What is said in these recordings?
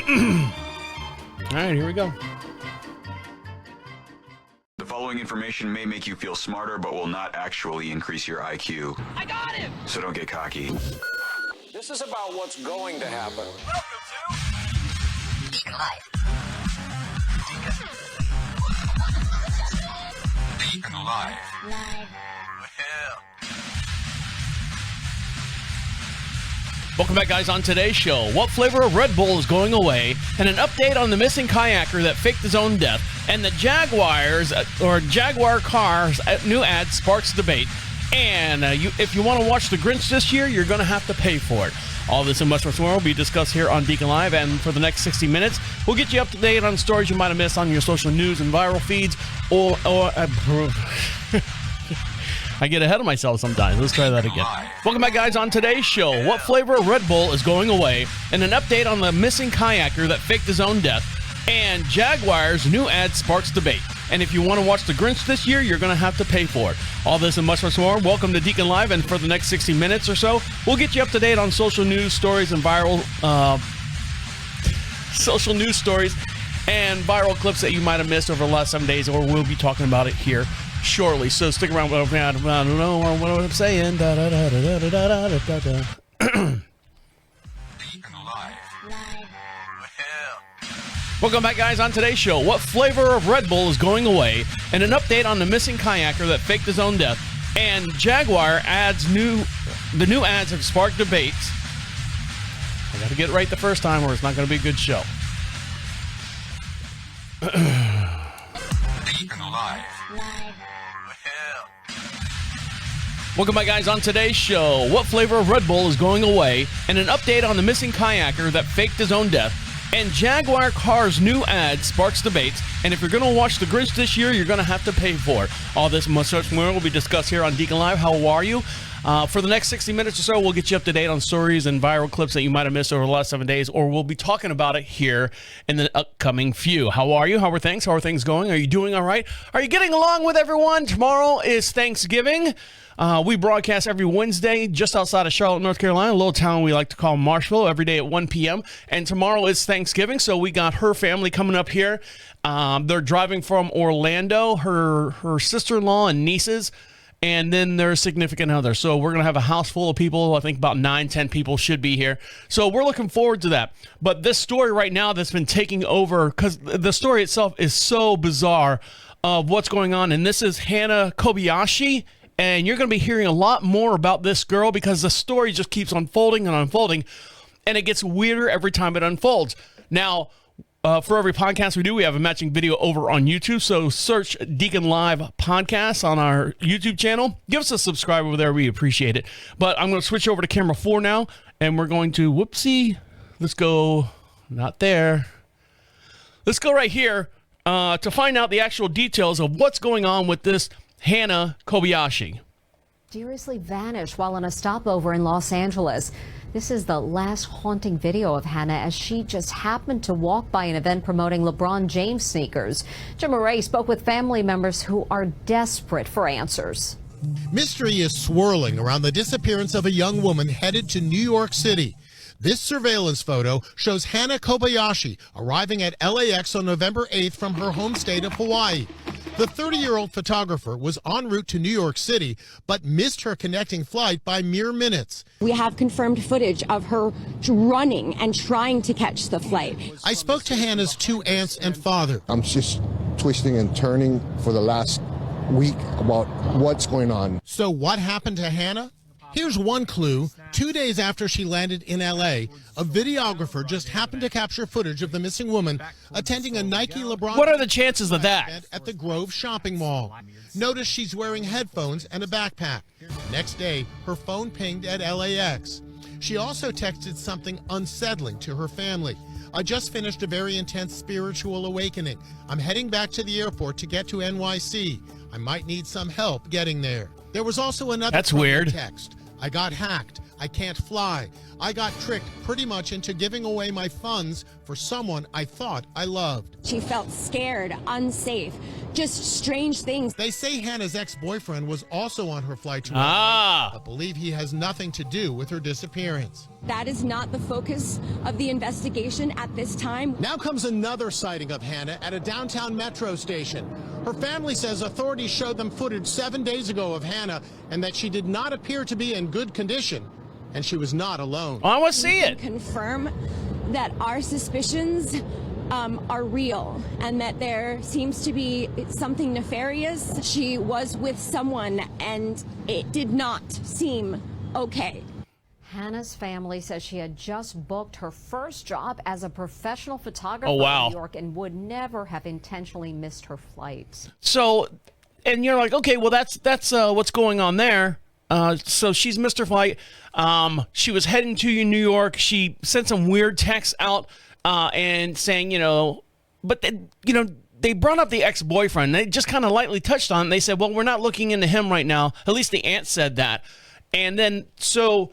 right, here we go. The following information may make you feel smarter, but will not actually increase your IQ. I got him! So don't get cocky. This is about what's going to happen. Welcome to DeaconLive. DeaconLive. Live. Welcome back, guys. On today's show, what flavor of Red Bull is going away, and an update on the missing kayaker that faked his own death, and the Jaguar cars new ad sparks debate. And if you want to watch the Grinch this year, you're going to have to pay for it. All this and much more will be discussed here on DeaconLive, and for the next 60 minutes, we'll get you up to date on stories you might have missed on your social news and viral feeds, or I get ahead of myself sometimes. Let's try that again. Welcome back, guys. On today's show, what flavor of Red Bull is going away, and an update on the missing kayaker that faked his own death, and Jaguar's new ad sparks debate. And if you want to watch the Grinch this year, you're going to have to pay for it. All this and much more. Welcome to DeaconLive, and for the next 60 minutes or so, we'll get you up to date on social news stories and viral clips that you might have missed over the last 7 days, or we'll be talking about it here shortly. So stick around. I don't know what I'm saying. Welcome back, guys. On today's show, what flavor of Red Bull is going away, and an update on the missing kayaker that faked his own death, and Jaguar the new ads have sparked debates. I got to get it right the first time, or it's not going to be a good show. Welcome back, guys. On today's show, what flavor of Red Bull is going away, and an update on the missing kayaker that faked his own death, and Jaguar cars new ad sparks debates. And if you're going to watch the Grinch this year, you're going to have to pay for it. All this and much more will be discussed here on DeaconLive. How are you? For the next 60 minutes or so, we'll get you up to date on stories and viral clips that you might have missed over the last 7 days, or we'll be talking about it here in the upcoming few. How are you? How are things? How are things going? Are you doing all right? Are you getting along with everyone? Tomorrow is Thanksgiving. We broadcast every Wednesday just outside of Charlotte, North Carolina, a little town we like to call Marshville, every day at 1 p.m. And tomorrow is Thanksgiving, so we got her family coming up here. They're driving from Orlando, her sister-in-law and nieces, and then their significant other. So we're going to have a house full of people. I think about 9-10 people should be here. So we're looking forward to that. But this story right now that's been taking over, because the story itself is so bizarre of what's going on, and this is Hannah Kobayashi. And you're going to be hearing a lot more about this girl because the story just keeps unfolding and unfolding, and it gets weirder every time it unfolds. Now, for every podcast we do, we have a matching video over on YouTube, so search DeaconLive Podcast on our YouTube channel. Give us a subscribe over there. We appreciate it. But I'm going to switch over to camera 4 now, and we're going to, whoopsie, let's go, not there. Let's go right here to find out the actual details of what's going on with this Hannah Kobayashi. Mysteriously vanished while on a stopover in Los Angeles. This is the last haunting video of Hannah as she just happened to walk by an event promoting LeBron James sneakers. Jim Murray spoke with family members who are desperate for answers. Mystery is swirling around the disappearance of a young woman headed to New York City. This surveillance photo shows Hannah Kobayashi arriving at LAX on November 8th from her home state of Hawaii. The 30-year-old photographer was en route to New York City, but missed her connecting flight by mere minutes. We have confirmed footage of her running and trying to catch the flight. I spoke to Hannah's 2 aunts and father. I'm just twisting and turning for the last week about what's going on. So what happened to Hannah? Here's one clue. 2 days after she landed in L.A., a videographer just happened to capture footage of the missing woman attending a Nike LeBron... What are the chances of that? ...at the Grove shopping mall. Notice she's wearing headphones and a backpack. Next day, her phone pinged at LAX. She also texted something unsettling to her family. I just finished a very intense spiritual awakening. I'm heading back to the airport to get to NYC. I might need some help getting there. There was also another That's weird. text. I got hacked. I can't fly. I got tricked pretty much into giving away my funds for someone I thought I loved. She felt scared, unsafe, just strange things. They say Hannah's ex-boyfriend was also on her flight to LA, but believe he has nothing to do with her disappearance. That is not the focus of the investigation at this time. Now comes another sighting of Hannah at a downtown metro station. Her family says authorities showed them footage 7 days ago of Hannah and that she did not appear to be in good condition, and she was not alone. I want to see it. Confirm that our suspicions are real and that there seems to be something nefarious. She was with someone and it did not seem okay. Hannah's family says she had just booked her first job as a professional photographer Oh, wow. in New York and would never have intentionally missed her flight. So, and you're like, okay, well, that's what's going on there. So she's missed her flight. She was heading to New York. She sent some weird texts out and saying, but they brought up the ex-boyfriend. They just kind of lightly touched on it. They said, well, we're not looking into him right now. At least the aunt said that. And then, so,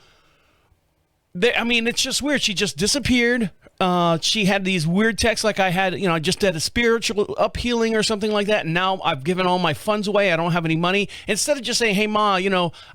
it's just weird. She just disappeared. She had these weird texts like I had, I just had a spiritual uphealing or something like that. And now I've given all my funds away. I don't have any money. Instead of just saying, hey, Ma,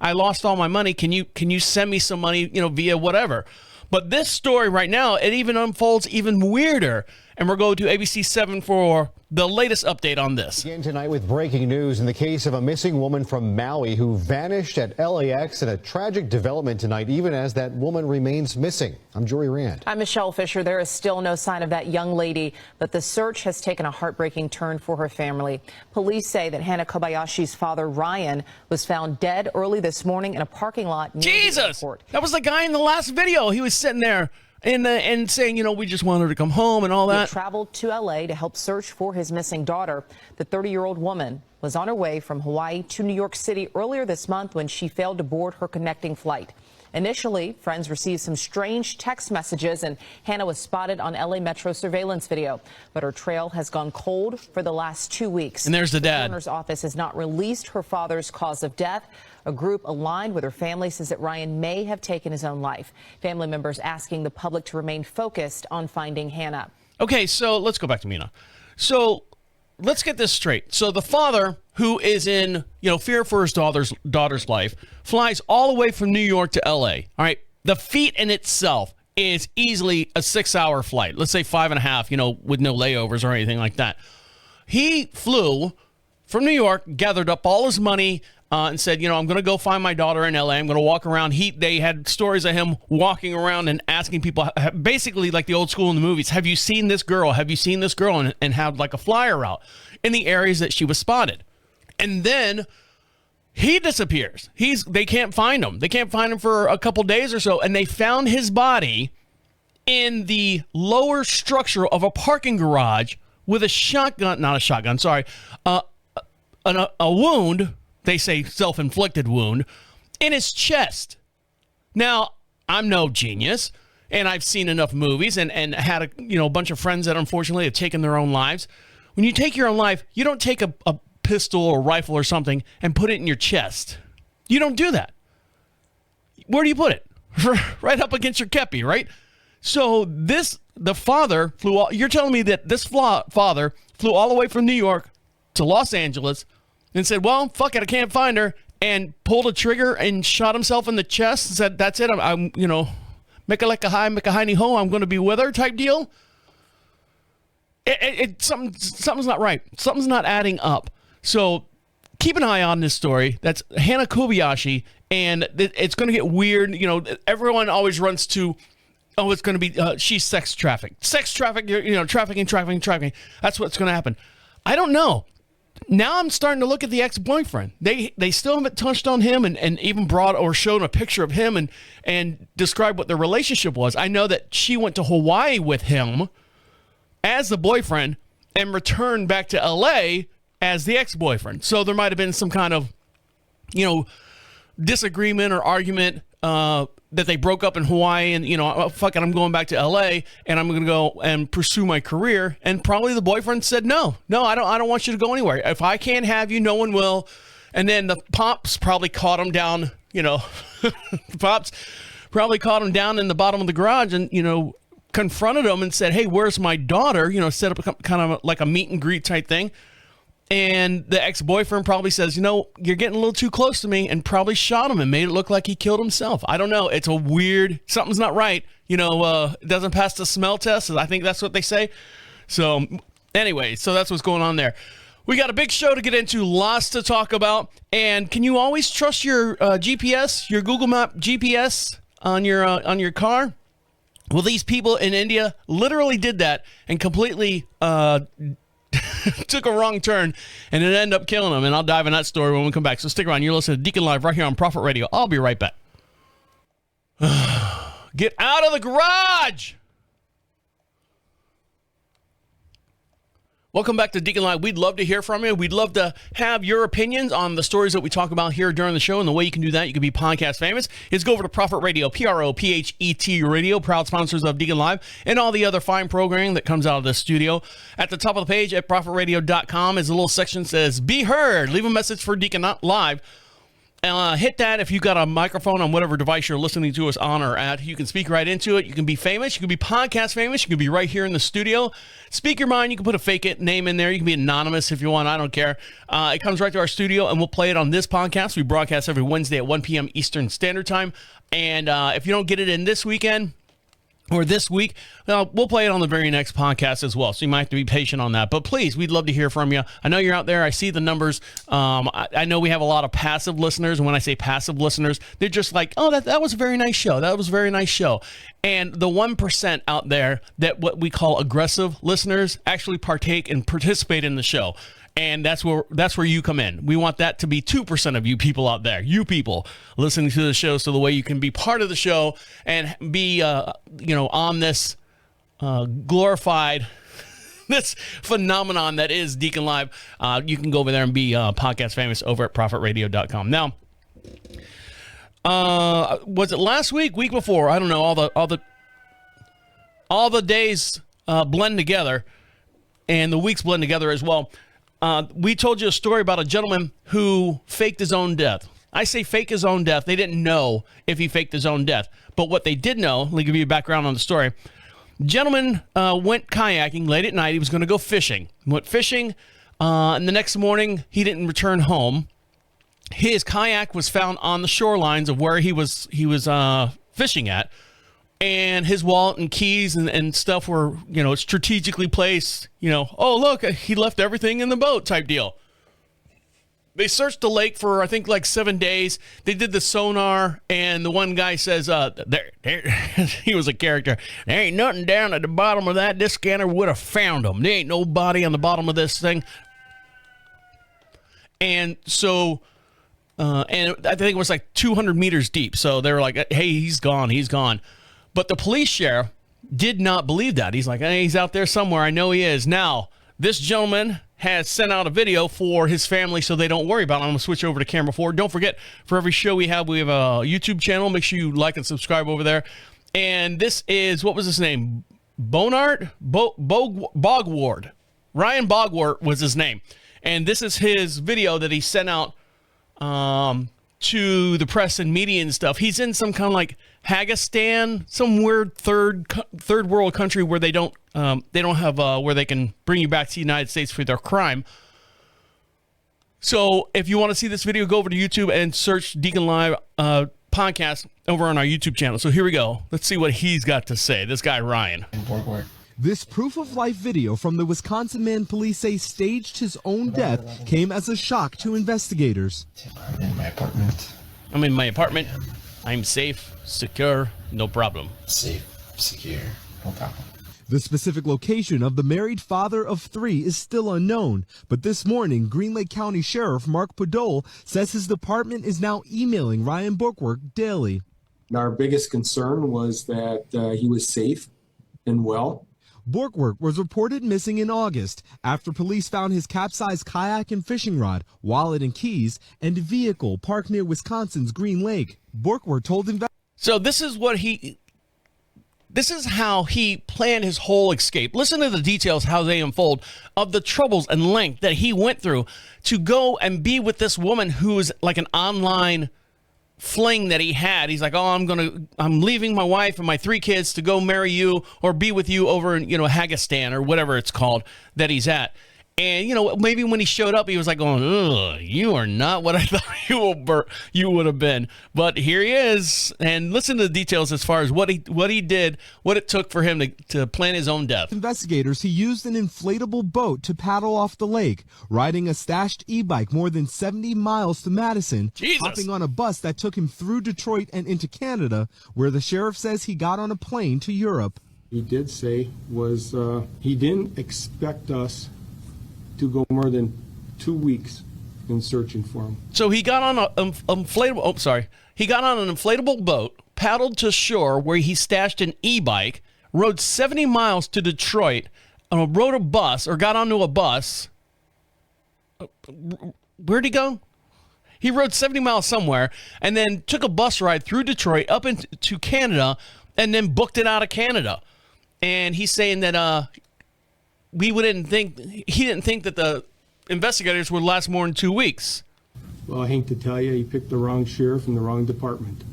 I lost all my money. Can you send me some money, via whatever? But this story right now, it even unfolds even weirder. And we're going to ABC 7 for the latest update on this. Again tonight with breaking news in the case of a missing woman from Maui who vanished at LAX, and a tragic development tonight, even as that woman remains missing. I'm Jory Rand. I'm Michelle Fisher. There is still no sign of that young lady, but the search has taken a heartbreaking turn for her family. Police say that Hannah Kobayashi's father, Ryan, was found dead early this morning in a parking lot near the airport. That was the guy in the last video. He was sitting there and saying, we just want her to come home and all that. He traveled to L.A. to help search for his missing daughter. The 30-year-old woman was on her way from Hawaii to New York City earlier this month when she failed to board her connecting flight. Initially, friends received some strange text messages, and Hannah was spotted on L.A. Metro surveillance video. But her trail has gone cold for the last 2 weeks. And there's the dad. The coroner's office has not released her father's cause of death. A group aligned with her family says that Ryan may have taken his own life. Family members asking the public to remain focused on finding Hannah. Okay, so let's go back to Mina. So let's get this straight. So the father, who is in, fear for his daughter's life, flies all the way from New York to L.A. All right, the feat in itself is easily a 6-hour flight. Let's say 5.5, with no layovers or anything like that. He flew from New York, gathered up all his money, and said, I'm going to go find my daughter in L.A. I'm going to walk around. They had stories of him walking around and asking people, basically like the old school in the movies, have you seen this girl? Have you seen this girl? And had like a flyer out in the areas that she was spotted. And then he disappears. They can't find him. They can't find him for a couple days or so. And they found his body in the lower structure of a parking garage with a shotgun, not a shotgun, sorry, a wound. They say self-inflicted wound in his chest. Now, I'm no genius, and I've seen enough movies and had a bunch of friends that unfortunately have taken their own lives. When you take your own life, you don't take a pistol or rifle or something and put it in your chest. You don't do that. Where do you put it? Right up against your kepi, right? So the father you're telling me that this father flew all the way from New York to Los Angeles and said, well, fuck it, I can't find her, and pulled a trigger and shot himself in the chest and said, that's it, I'm make a like a high, make a hiney ho, I'm going to be with her type deal. Something's not right. Something's not adding up. So keep an eye on this story. That's Hannah Kobayashi, and it's going to get weird. Everyone always runs to, it's going to be, she's sex trafficked. Sex trafficked, trafficking. That's what's going to happen. I don't know. Now I'm starting to look at the ex-boyfriend. They still haven't touched on him and even brought or shown a picture of him and described what their relationship was. I know that she went to Hawaii with him as the boyfriend and returned back to L.A. as the ex-boyfriend. So there might have been some kind of, disagreement or argument that they broke up in Hawaii and, fuck it, I'm going back to L.A. and I'm going to go and pursue my career. And probably the boyfriend said, no, I don't want you to go anywhere. If I can't have you, no one will. And then the pops probably caught him down, pops probably caught him down in the bottom of the garage and, confronted him and said, hey, where's my daughter? Set up kind of like a meet and greet type thing. And the ex-boyfriend probably says, you know, you're getting a little too close to me, and probably shot him and made it look like he killed himself. I don't know. It's a weird, something's not right. You know, it doesn't pass the smell test. I think that's what they say. So anyway, so that's what's going on there. We got a big show to get into, lots to talk about. And can you always trust your GPS, your Google Map GPS on your car? Well, these people in India literally did that and completely took a wrong turn, and it ended up killing them. And I'll dive in that story when we come back. So stick around. You're listening to Deacon Live right here on Prophet Radio. I'll be right back. Get out of the garage! Welcome back to Deacon Live. We'd love to hear from you. We'd love to have your opinions on the stories that we talk about here during the show. And the way you can do that, you can be podcast famous, is go over to Prophet Radio, Prophet Radio, proud sponsors of Deacon Live, and all the other fine programming that comes out of the studio. At the top of the page at prophetradio.com is a little section that says, Be Heard. Leave a message for Deacon Live. Hit that if you've got a microphone on whatever device you're listening to us on or at. You can speak right into it. You can be famous. You can be podcast famous. You can be right here in the studio. Speak your mind. You can put a fake name in there. You can be anonymous if you want. I don't care. It comes right to our studio, and we'll play it on this podcast. We broadcast every Wednesday at 1 p.m. Eastern Standard Time. And if you don't get it in this weekend or this week, we'll play it on the very next podcast as well. So you might have to be patient on that. But please, we'd love to hear from you. I know you're out there. I see the numbers. I know we have a lot of passive listeners. And when I say passive listeners, they're just like, oh, that was a very nice show. That was a very nice show. And the 1% out there that what we call aggressive listeners actually partake and participate in the show. And that's where you come in. We want that to be 2% of you people out there, you people listening to the show, so the way you can be part of the show and be, on this glorified, this phenomenon that is Deacon Live. You can go over there and be podcast famous over at prophetradio.com. Now, was it last week before? I don't know. All the days blend together, and the weeks blend together as well. We told you a story about a gentleman who faked his own death. I say fake his own death. They didn't know if he faked his own death. But what they did know, let me give you a background on the story. Gentleman went kayaking late at night. He was going to go fishing. Went fishing, and the next morning he didn't return home. His kayak was found on the shorelines of where he was fishing at. And his wallet and keys and stuff were, strategically placed, oh, look, he left everything in the boat type deal. They searched the lake for, I think, like 7 days. They did the sonar, and the one guy says, he was a character, there ain't nothing down at the bottom of that. This scanner would have found him. There ain't no body on the bottom of this thing. And so... and I think it was like 200 meters deep. So they were like, hey, he's gone. But the police sheriff did not believe that. He's like, hey, he's out there somewhere. I know he is. Now, this gentleman has sent out a video for his family so they don't worry about it. I'm going to switch over to camera 4. Don't forget, for every show we have a YouTube channel. Make sure you like and subscribe over there. And this is, what was his name? Bogward? Ryan Bogward was his name. And this is his video that he sent out to the press and media and stuff. He's in some kind of like Hagistan, some weird third world country where they don't have where they can bring you back to the United States for their crime. So if you want to see this video, go over to YouTube and search Deacon Live podcast over on our YouTube channel. So here we go. Let's see what he's got to say. This guy, Ryan. This proof-of-life video from the Wisconsin man police say staged his own death came as a shock to investigators. I'm in my apartment. I'm safe, secure, no problem. Safe, secure, no problem. The specific location of the married father of 3 is still unknown, but this morning, Green Lake County Sheriff Mark Podol says his department is now emailing Ryan Borkwork daily. Our biggest concern was that he was safe and well. Borkwork was reported missing in August after police found his capsized kayak and fishing rod, wallet and keys, and a vehicle parked near Wisconsin's Green Lake. Borkwork told investigators. So this is how he planned his whole escape. Listen to the details, how they unfold, of the troubles and length that he went through to go and be with this woman who is like an online fling that he had. He's like, oh, I'm leaving my wife and my 3 kids to go marry you or be with you over in, Hagistan or whatever it's called that he's at. And, maybe when he showed up, he was like going, ugh, you are not what I thought you would have been. But here he is. And listen to the details as far as what he did, what it took for him to plan his own death. Investigators, he used an inflatable boat to paddle off the lake, riding a stashed e-bike more than 70 miles to Madison, hopping on a bus that took him through Detroit and into Canada, where the sheriff says he got on a plane to Europe. He did say was he didn't expect us to go more than 2 weeks in searching for him. So he got on He got on an inflatable boat, paddled to shore where he stashed an e-bike, rode 70 miles to Detroit, rode a bus or got onto a bus. Where'd he go? He rode 70 miles somewhere and then took a bus ride through Detroit up into Canada and then booked it out of Canada. And he's saying that he didn't think that the investigators would last more than 2 weeks. Well, I hate to tell you, he picked the wrong sheriff in the wrong department.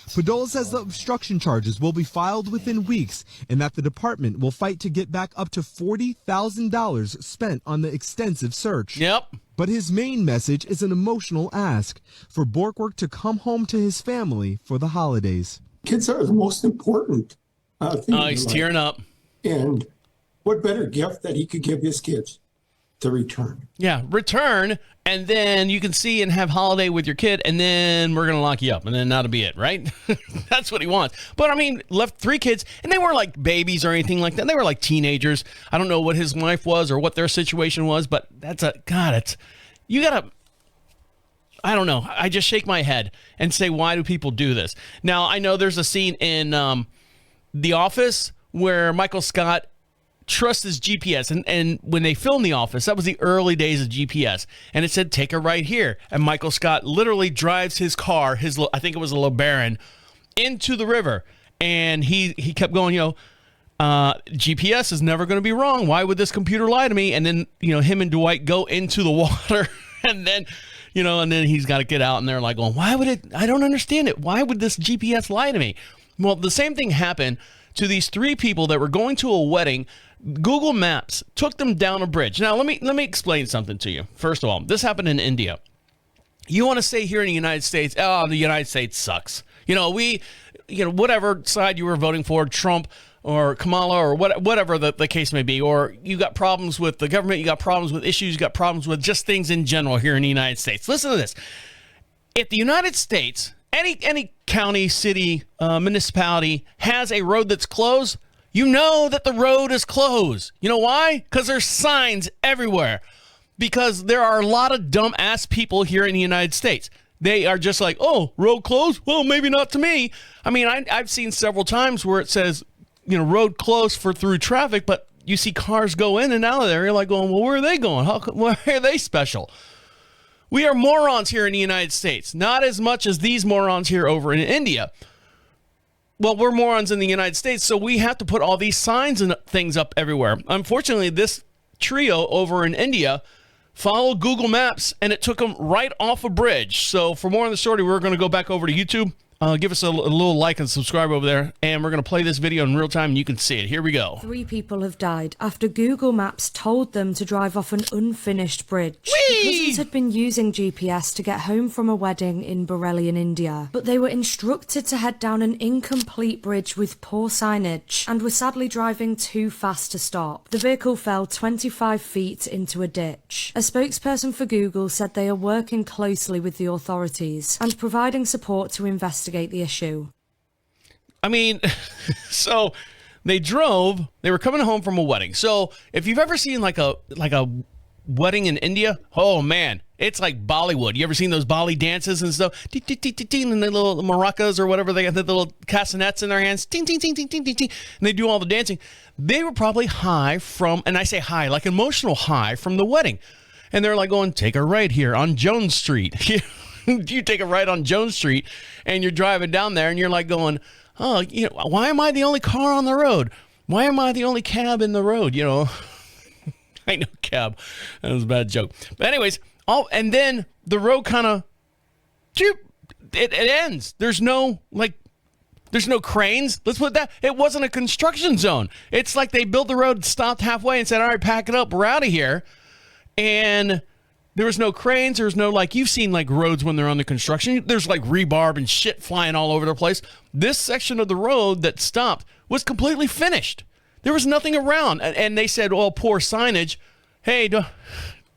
Padola says the obstruction charges will be filed within weeks and that the department will fight to get back up to $40,000 spent on the extensive search. Yep. But his main message is an emotional ask for Borkwork to come home to his family for the holidays. Kids are the most important thing. He's tearing up. And what better gift that he could give his kids to return? Yeah, return, and then you can see and have holiday with your kid, and then we're going to lock you up, and then that'll be it, right? That's what he wants. But, I mean, left 3 kids, and they weren't like babies or anything like that. They were like teenagers. I don't know what his wife was or what their situation was, but you got to, I don't know. I just shake my head and say, why do people do this? Now, I know there's a scene in The Office where Michael Scott trusts his GPS. And when they filmed The Office, that was the early days of GPS. And it said, take a right here. And Michael Scott literally drives his car, I think it was a LeBaron, into the river. And he kept going, GPS is never going to be wrong. Why would this computer lie to me? And then, him and Dwight go into the water. And then, and then he's got to get out. And they're like, going, why would it? I don't understand it. Why would this GPS lie to me? Well, the same thing happened to these 3 people that were going to a wedding. Google Maps took them down a bridge. Now, let me explain something to you. First of all, this happened in India. You want to say here in the United States, oh, the United States sucks. Whatever side you were voting for, Trump or Kamala or whatever the case may be, or you got problems with the government, you got problems with issues, you got problems with just things in general here in the United States. Listen to this. If the United States, any county, city, municipality has a road that's closed, you know that the road is closed. You know why? Because there's signs everywhere. Because there are a lot of dumb-ass people here in the United States. They are just like, oh, road closed? Well, maybe not to me. I mean, I've seen several times where it says, road closed through traffic, but you see cars go in and out of there. You're like going, well, where are they going? Why are they special? We are morons here in the United States. Not as much as these morons here over in India. Well, we're morons in the United States, so we have to put all these signs and things up everywhere. Unfortunately, this trio over in India followed Google Maps, and it took them right off a bridge. So for more on the story, we're going to go back over to YouTube. Give us a little like and subscribe over there, and we're going to play this video in real time, and you can see it. Here we go. 3 people have died after Google Maps told them to drive off an unfinished bridge. Whee! Cousins had been using GPS to get home from a wedding in Bareilly in India, but they were instructed to head down an incomplete bridge with poor signage and were sadly driving too fast to stop. The vehicle fell 25 feet into a ditch. A spokesperson for Google said they are working closely with the authorities and providing support to investigate the issue. I mean, so they were coming home from a wedding. So if you've ever seen like a wedding in India, oh man, it's like Bollywood. You ever seen those Bali dances and stuff? And the little maracas or whatever, they got the little castanets in their hands. Ting, ting, ting, ting, ting, ting, ting. And they do all the dancing. They were probably high from, and I say high, like emotional high from the wedding. And they're like going, take a right here on Jones Street. You take a right on Jones Street and you're driving down there and you're like going, oh, why am I the only car on the road? Why am I the only cab in the road? I know cab. That was a bad joke. But anyways, and then the road kind of, it ends. There's no cranes. Let's put that. It wasn't a construction zone. It's like they built the road, stopped halfway and said, all right, pack it up. We're out of here. and there was no cranes. There was no, like, you've seen like roads when they're under construction. There's like rebarb and shit flying all over the place. This section of the road that stopped was completely finished. There was nothing around. And they said, well, poor signage. Hey,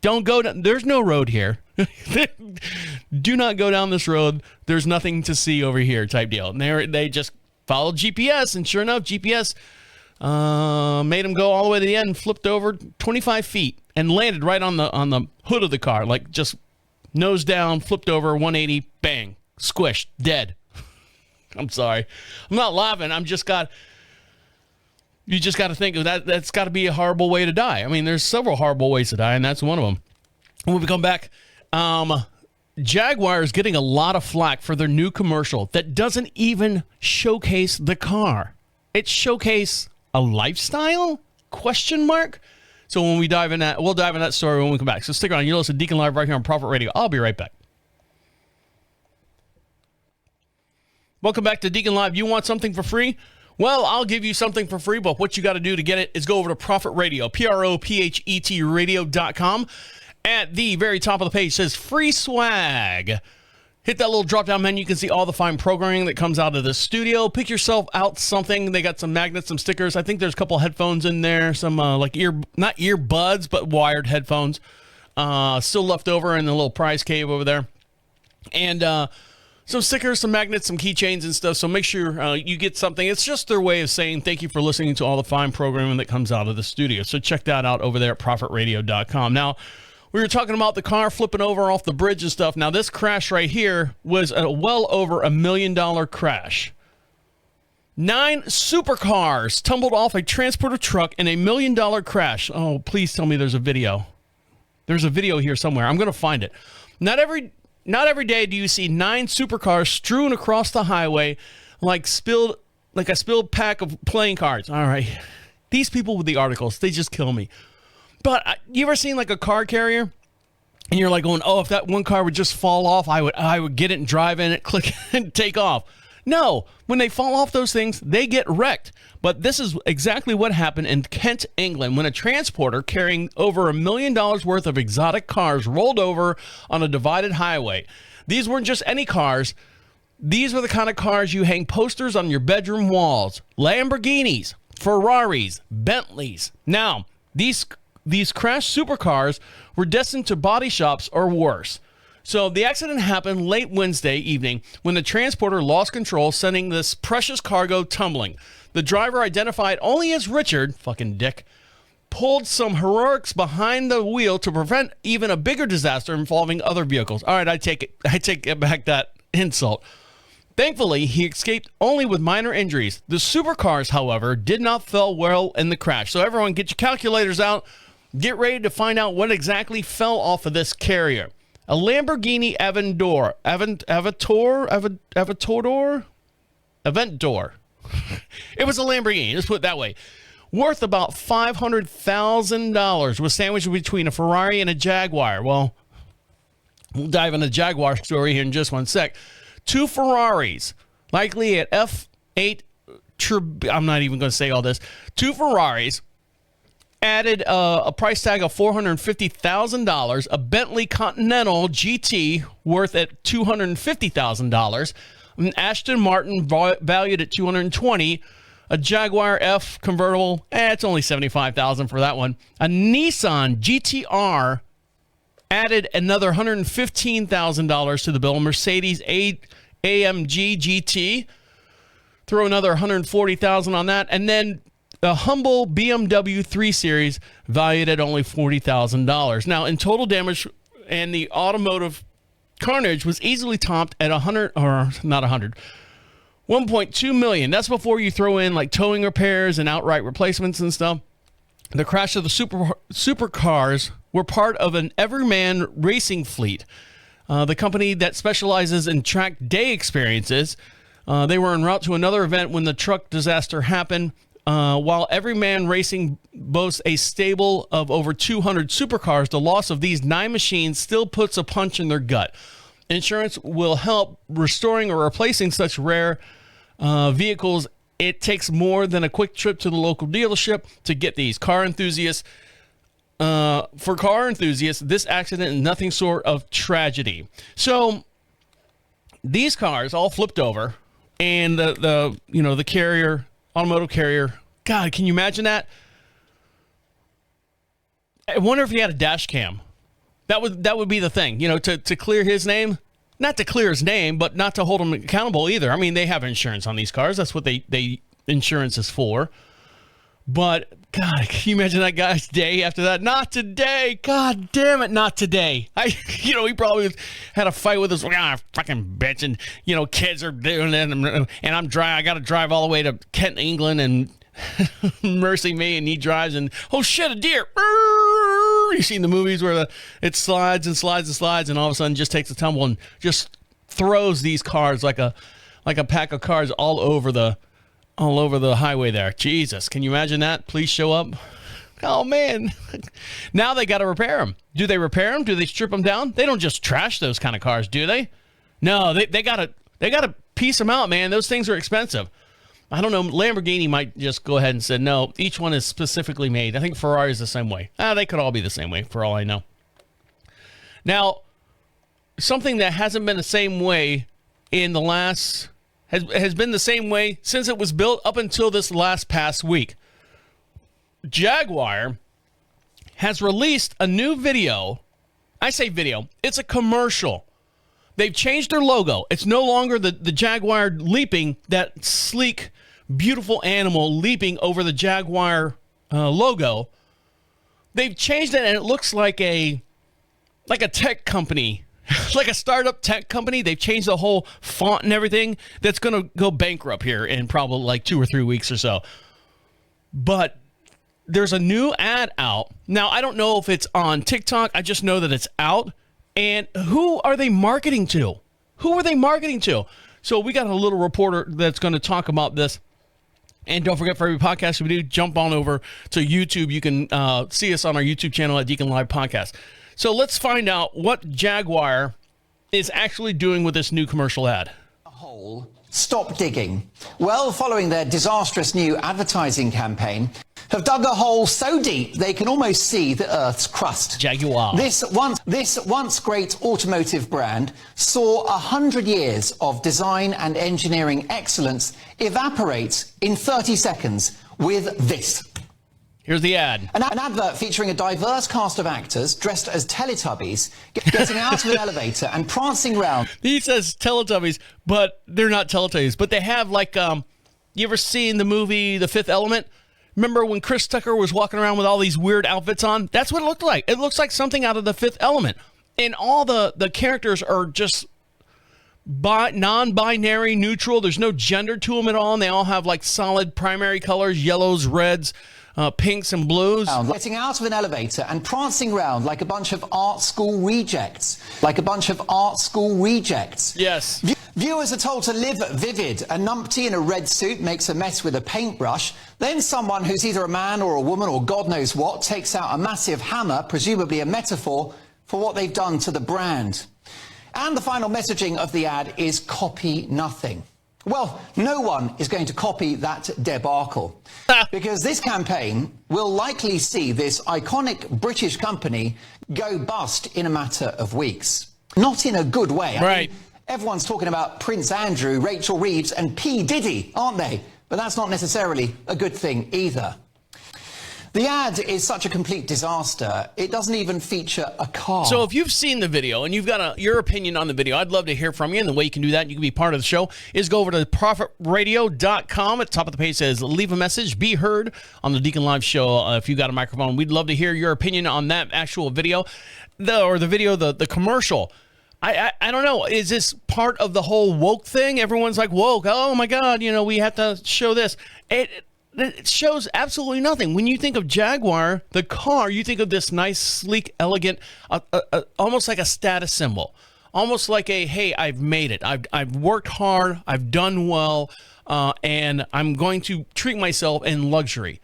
don't go down. There's no road here. Do not go down this road. There's nothing to see over here type deal. And they just followed GPS. And sure enough, GPS made them go all the way to the end, flipped over 25 feet and landed right on the hood of the car. Like just nose down, flipped over 180, bang, squished, dead. I'm sorry. I'm not laughing. You just got to think of that. That's got to be a horrible way to die. I mean, there's several horrible ways to die, and that's one of them. When we come back, Jaguar is getting a lot of flack for their new commercial that doesn't even showcase the car. It showcases a lifestyle? Question mark? So when we dive in that, we'll dive in that story when we come back. So stick around. You listen to Deacon Live right here on Prophet Radio. I'll be right back. Welcome back to Deacon Live. You want something for free? Well, I'll give you something for free, but what you got to do to get it is go over to Prophet Radio, PROPHET radio.com. At the very top of the page says free swag. Hit that little drop-down menu. You can see all the fine programming that comes out of the studio. Pick yourself out something. They got some magnets, some stickers. I think there's a couple headphones in there. Some not earbuds, but wired headphones. Still left over in the little prize cave over there. And some stickers, some magnets, some keychains and stuff. So make sure you get something. It's just their way of saying thank you for listening to all the fine programming that comes out of the studio. So check that out over there at prophetradio.com. Now, we were talking about the car flipping over off the bridge and stuff. Now, this crash right here was a well over $1 million crash. 9 supercars tumbled off a transporter truck in a $1 million crash. Oh, please tell me there's a video. There's a video here somewhere. I'm going to find it. Not every day do you see 9 supercars strewn across the highway like a spilled pack of playing cards. All right. These people with the articles, they just kill me. But you ever seen like a car carrier and you're like going, oh, if that one car would just fall off, I would get it and drive in it, click and take off. No, when they fall off those things, they get wrecked. But this is exactly what happened in Kent, England, when a transporter carrying over $1 million worth of exotic cars rolled over on a divided highway. These weren't just any cars. These were the kind of cars you hang posters on your bedroom walls. Lamborghinis, Ferraris, Bentleys. Now, these crashed supercars were destined to body shops or worse. So the accident happened late Wednesday evening when the transporter lost control, sending this precious cargo tumbling. The driver, identified only as Richard, fucking dick, pulled some heroics behind the wheel to prevent even a bigger disaster involving other vehicles. All right, I take back that insult. Thankfully, he escaped only with minor injuries. The supercars, however, did not fare well in the crash. So everyone, get your calculators out. Get ready to find out what exactly fell off of this carrier. A Lamborghini Aventador. It was a Lamborghini, let's put it that way. Worth about $500,000 was sandwiched between a Ferrari and a Jaguar. Well, we'll dive into the Jaguar story here in just one sec. 2 Ferraris, likely at F8, I'm not even going to say all this. 2 Ferraris added a price tag of $450,000, a Bentley Continental GT worth at $250,000, an Aston Martin valued at $220,000, a Jaguar F convertible, it's only $75,000 for that one, a Nissan GTR added another $115,000 to the bill, Mercedes AMG GT, throw another $140,000 on that, and then a humble BMW 3 Series valued at only $40,000. Now, in total damage, and the automotive carnage was easily topped at 1.2 million. That's before you throw in like towing repairs and outright replacements and stuff. The crash of the supercars were part of an Everyman racing fleet, the company that specializes in track day experiences. They were en route to another event when the truck disaster happened. While Everyman Racing boasts a stable of over 200 supercars, the loss of these 9 machines still puts a punch in their gut. Insurance will help restoring or replacing such rare vehicles. It takes more than a quick trip to the local dealership to get these. Car enthusiasts for car enthusiasts, this accident is nothing short of tragedy. So these cars all flipped over, and the carrier, automotive carrier. God, can you imagine that? I wonder if he had a dash cam. That would be the thing, to clear his name. Not to clear his name, but not to hold him accountable either. I mean, they have insurance on these cars. That's what they insurance is for. But God, can you imagine that guy's day after that? Not today. God damn it, not today. He probably had a fight with his fucking bitch, and kids are doing it, and I'm I got to drive all the way to Kent, England, and mercy me, and he drives, and oh shit, a deer. You've seen the movies where it slides and slides and slides, and all of a sudden just takes a tumble and just throws these cars like a pack of cards all over the highway there. Jesus, can you imagine that? Please show up. Oh man, now they got to repair them. Do they repair them? Do they strip them down? They don't just trash those kind of cars, do they? No, they got to piece them out, man. Those things are expensive. I don't know. Lamborghini might just go ahead and say, no, each one is specifically made. I think Ferrari is the same way. They could all be the same way for all I know. Now, something that hasn't been the same way in the last, has been the same way since it was built up until this last past week. Jaguar has released a new video. I say video. It's a commercial. They've changed their logo. It's no longer the Jaguar leaping, that sleek, beautiful animal leaping over the Jaguar logo. They've changed it, and it looks like a tech company, like a startup tech company. They've changed the whole font and everything. That's going to go bankrupt here in probably like 2 or 3 weeks or so. But there's a new ad out. Now, I don't know if it's on TikTok. I just know that it's out. And who are they marketing to? Who are they marketing to? So we got a little reporter that's going to talk about this. And don't forget, for every podcast we do, jump on over to YouTube. You can see us on our YouTube channel at DeaconLive Podcast. So let's find out what Jaguar is actually doing with this new commercial ad. Stop digging. Well, following their disastrous new advertising campaign, have dug a hole so deep they can almost see the Earth's crust. Jaguar. This once great automotive brand saw 100 years of design and engineering excellence evaporate in 30 seconds with this. Here's the ad. An advert featuring a diverse cast of actors dressed as Teletubbies getting out of an elevator and prancing around. He says Teletubbies, but they're not Teletubbies. But they have like, you ever seen the movie The Fifth Element? Remember when Chris Tucker was walking around with all these weird outfits on? That's what it looked like. It looks like something out of The Fifth Element. And all the characters are just non-binary, neutral. There's no gender to them at all. And they all have like solid primary colors, yellows, reds, pinks and blues. Getting out of an elevator and prancing around like a bunch of art school rejects. Like a bunch of art school rejects. Yes. Viewers are told to live vivid. A numpty in a red suit makes a mess with a paintbrush. Then someone who's either a man or a woman or God knows what takes out a massive hammer, presumably a metaphor for what they've done to the brand. And the final messaging of the ad is copy nothing. Well, no one is going to copy that debacle because this campaign will likely see this iconic British company go bust in a matter of weeks. Not in a good way. Right. I mean, everyone's talking about Prince Andrew, Rachel Reeves and P. Diddy, aren't they? But that's not necessarily a good thing either. The ad is such a complete disaster, it doesn't even feature a car. So if you've seen the video and you've got your opinion on the video, I'd love to hear from you. And the way you can do that, and you can be part of the show, is go over to profitradio.com. At the top of the page says, leave a message, be heard on the Deacon Live show. If you got a microphone, we'd love to hear your opinion on that actual video, the commercial. I don't know. Is this part of the whole woke thing? Everyone's like, woke. Oh, my God. We have to show this. It shows absolutely nothing. When you think of Jaguar, the car, you think of this nice, sleek, elegant, almost like a status symbol. Almost like hey, I've made it. I've worked hard. I've done well. And I'm going to treat myself in luxury.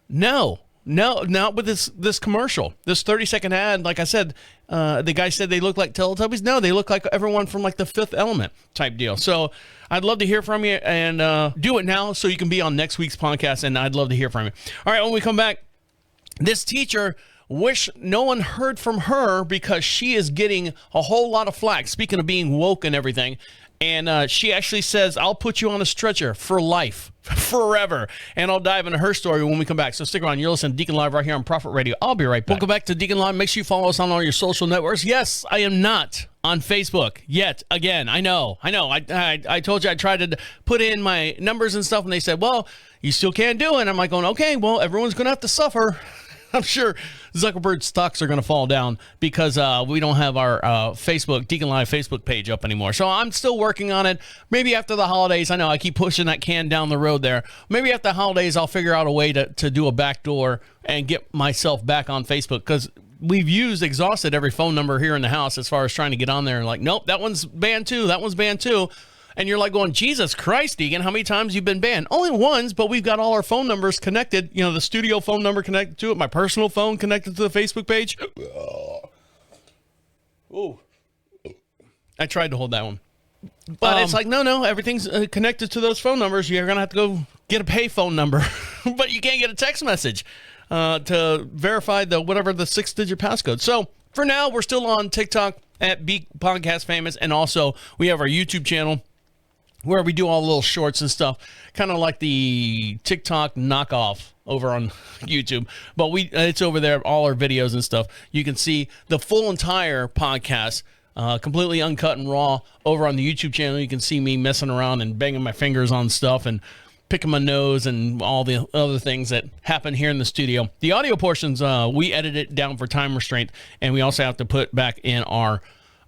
No, not with this commercial. This 30-second ad, like I said, the guy said they look like Teletubbies. No, they look like everyone from like the Fifth Element type deal. So I'd love to hear from you, and do it now so you can be on next week's podcast, and I'd love to hear from you. All right, when we come back, this teacher wish no one heard from her because she is getting a whole lot of flack. Speaking of being woke and everything. And she actually says, I'll put you on a stretcher for life, forever. And I'll dive into her story when we come back. So stick around. You're listening to Deacon Live right here on Prophet Radio. I'll be right back. Welcome back to Deacon Live. Make sure you follow us on all your social networks. Yes, I am not on Facebook yet. Again, I know. I told you I tried to put in my numbers and stuff, and they said, well, you still can't do it. And I'm like going, okay, well, everyone's going to have to suffer. I'm sure Zuckerberg's stocks are going to fall down because we don't have our Facebook, Deacon Live Facebook page up anymore. So I'm still working on it. Maybe after the holidays, I know I keep pushing that can down the road there. Maybe after the holidays, I'll figure out a way to do a backdoor and get myself back on Facebook because we've exhausted every phone number here in the house as far as trying to get on there. And like, nope, that one's banned too. That one's banned too. And you're like going, Jesus Christ, Deacon, how many times you've been banned? Only once, but we've got all our phone numbers connected. You know, the studio phone number connected to it, my personal phone connected to the Facebook page. Ooh. I tried to hold that one. But it's like, no, everything's connected to those phone numbers. You're going to have to go get a pay phone number. But you can't get a text message to verify the 6-digit passcode. So for now, we're still on TikTok at Be Podcast Famous. And also, we have our YouTube channel, where we do all the little shorts and stuff, kind of like the TikTok knockoff over on YouTube. But it's over there, all our videos and stuff. You can see the full entire podcast, completely uncut and raw, over on the YouTube channel. You can see me messing around and banging my fingers on stuff and picking my nose and all the other things that happen here in the studio. The audio portions, we edit it down for time restraint, and we also have to put back in our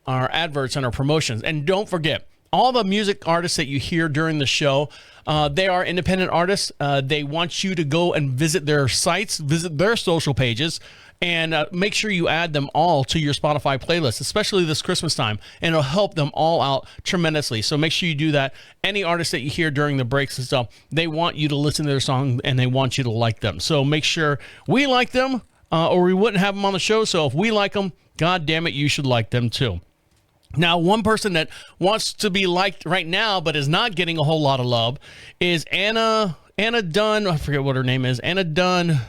adverts and our promotions. And don't forget, all the music artists that you hear during the show, they are independent artists. They want you to go and visit their sites, visit their social pages, and make sure you add them all to your Spotify playlist, especially this Christmas time, and it'll help them all out tremendously. So make sure you do that. Any artists that you hear during the breaks and stuff, they want you to listen to their song, and they want you to like them. So make sure we like them, or we wouldn't have them on the show. So if we like them, God damn it, you should like them too. Now, one person that wants to be liked right now but is not getting a whole lot of love is Anna Dunn. I forget what her name is. Anna Dunn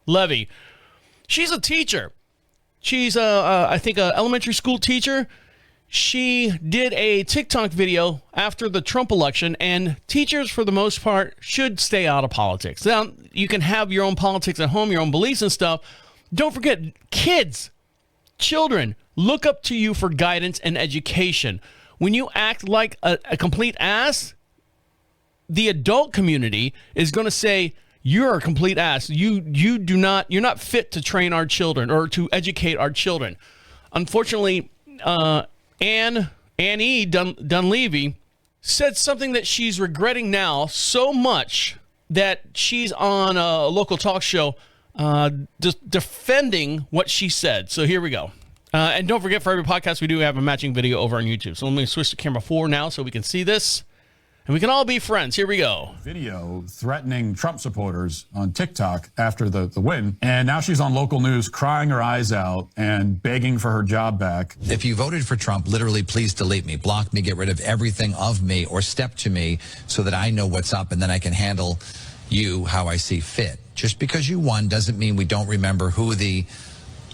Levy. She's a teacher. She's, I think, an elementary school teacher. She did a TikTok video after the Trump election, and teachers, for the most part, should stay out of politics. Now, you can have your own politics at home, your own beliefs and stuff. Don't forget, kids, children, look up to you for guidance and education. When you act like a complete ass, the adult community is going to say, you're a complete ass. You're not fit to train our children or to educate our children. Unfortunately, Annie Dunleavy said something that she's regretting now so much that she's on a local talk show defending what she said. So here we go. And don't forget, for every podcast, we do have a matching video over on YouTube. So let me switch to camera 4 now so we can see this. And we can all be friends. Here we go. Video threatening Trump supporters on TikTok after the win. And now she's on local news crying her eyes out and begging for her job back. If you voted for Trump, literally, please delete me, block me, get rid of everything of me, or step to me so that I know what's up and then I can handle you how I see fit. Just because you won doesn't mean we don't remember who the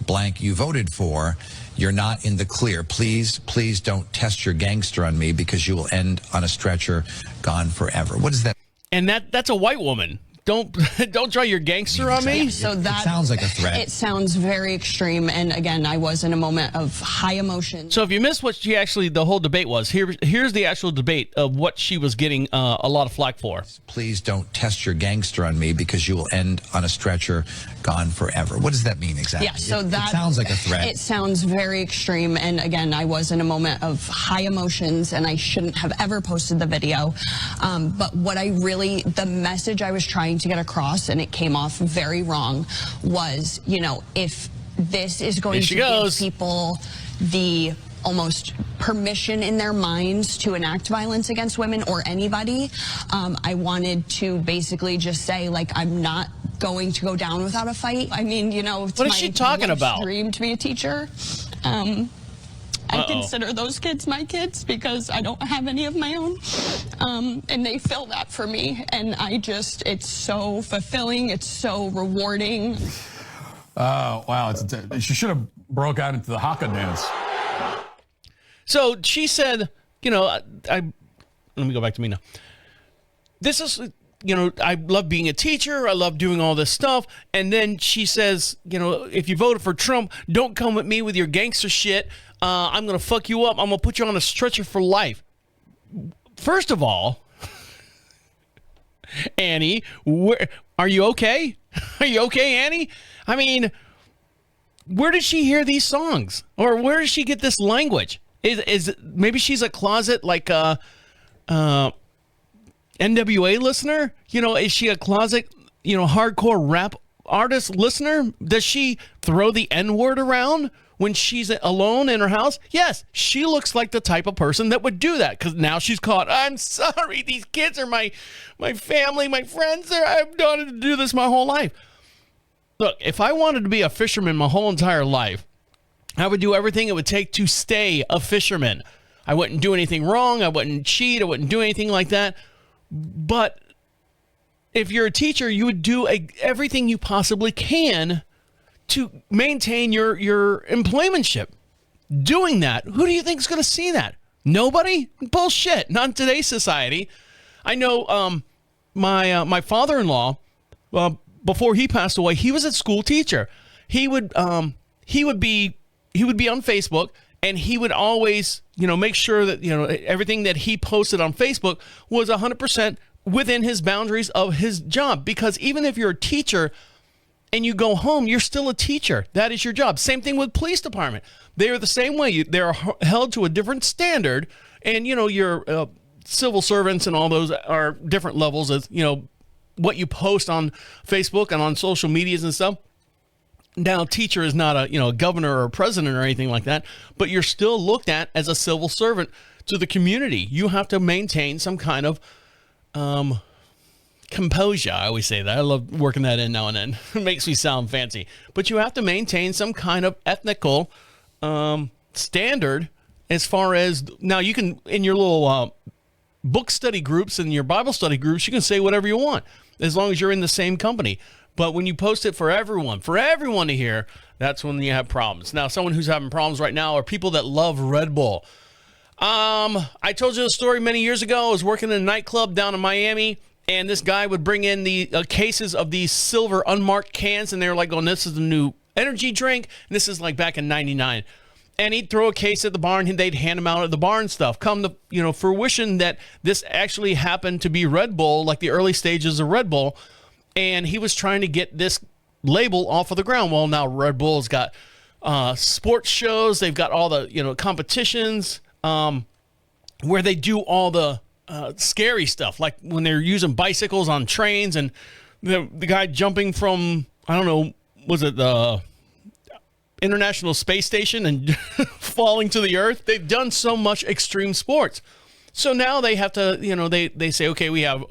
blank you voted for. You're not in the clear. Please don't test your gangster on me because you will end on a stretcher, gone forever. What is that? And that's a white woman. Don't try your gangster on me. Yeah, so that sounds like a threat. It sounds very extreme. And again, I was in a moment of high emotion. So if you missed what the whole debate was, here's the actual debate of what she was getting a lot of flack for. Please don't test your gangster on me because you will end on a stretcher, gone forever. What does that mean exactly? Yeah, so it sounds like a threat. It sounds very extreme. And again, I was in a moment of high emotions and I shouldn't have ever posted the video. But the message I was trying to get across, and it came off very wrong, was, if this is going to give people the almost permission in their minds to enact violence against women or anybody, I wanted to basically just say, I'm not going to go down without a fight. I mean, it's what is she talking about? Dream to be a teacher. I consider those kids my kids because I don't have any of my own. And they fill that for me. And it's so fulfilling. It's so rewarding. Oh, wow. She should have broke out into the haka dance. So she said, you know, let me go back to me now. This is, you know, I love being a teacher. I love doing all this stuff. And then she says, you know, if you voted for Trump, don't come with me with your gangster shit. I'm going to fuck you up. I'm going to put you on a stretcher for life. First of all, Annie, are you okay? Are you okay, Annie? I mean, where did she hear these songs? Or where does she get this language? Is maybe she's a closet like NWA listener? You know, is she a closet, you know, hardcore rap artist listener? Does she throw the N-word around when she's alone in her house? Yes, she looks like the type of person that would do that, because now she's caught. I'm sorry, these kids are my family, my friends. I've wanted to do this my whole life. Look, if I wanted to be a fisherman my whole entire life, I would do everything it would take to stay a fisherman. I wouldn't do anything wrong. I wouldn't cheat. I wouldn't do anything like that. But if you're a teacher, you would do everything you possibly can to maintain your employmentship. Doing that, who do you think is going to see that? Nobody? Bullshit. Not in today's society. I know my father-in-law, before he passed away, he was a school teacher. He would be on Facebook, and he would always, you know, make sure that, you know, everything that he posted on Facebook was 100% within his boundaries of his job. Because even if you're a teacher and you go home, you're still a teacher. That is your job. Same thing with police department. They are the same way. They're held to a different standard. And, you know, your civil servants and all those are different levels of, you know, what you post on Facebook and on social medias and stuff. Now, teacher is not a, you know, a governor or a president or anything like that, but you're still looked at as a civil servant to the community. You have to maintain some kind of composure. I always say that. I love working that in now and then. It makes me sound fancy. But you have to maintain some kind of ethnical standard as far as, now you can, in your little book study groups and your Bible study groups, you can say whatever you want as long as you're in the same company. But when you post it for everyone to hear, that's when you have problems. Now, someone who's having problems right now are people that love Red Bull. I told you the story many years ago. I was working in a nightclub down in Miami, and this guy would bring in the cases of these silver unmarked cans, and they were like, "Oh, this is the new energy drink." And this is like back in '99. And he'd throw a case at the bar, and they'd hand them out at the bar and stuff. Come to, you know, fruition that this actually happened to be Red Bull, like the early stages of Red Bull. And he was trying to get this label off of the ground. Well, now Red Bull's got sports shows. They've got all the, you know, competitions where they do all the scary stuff, like when they're using bicycles on trains and the guy jumping from, I don't know, was it the International Space Station and falling to the earth? They've done so much extreme sports. So now they have to, you know, they say, okay, we have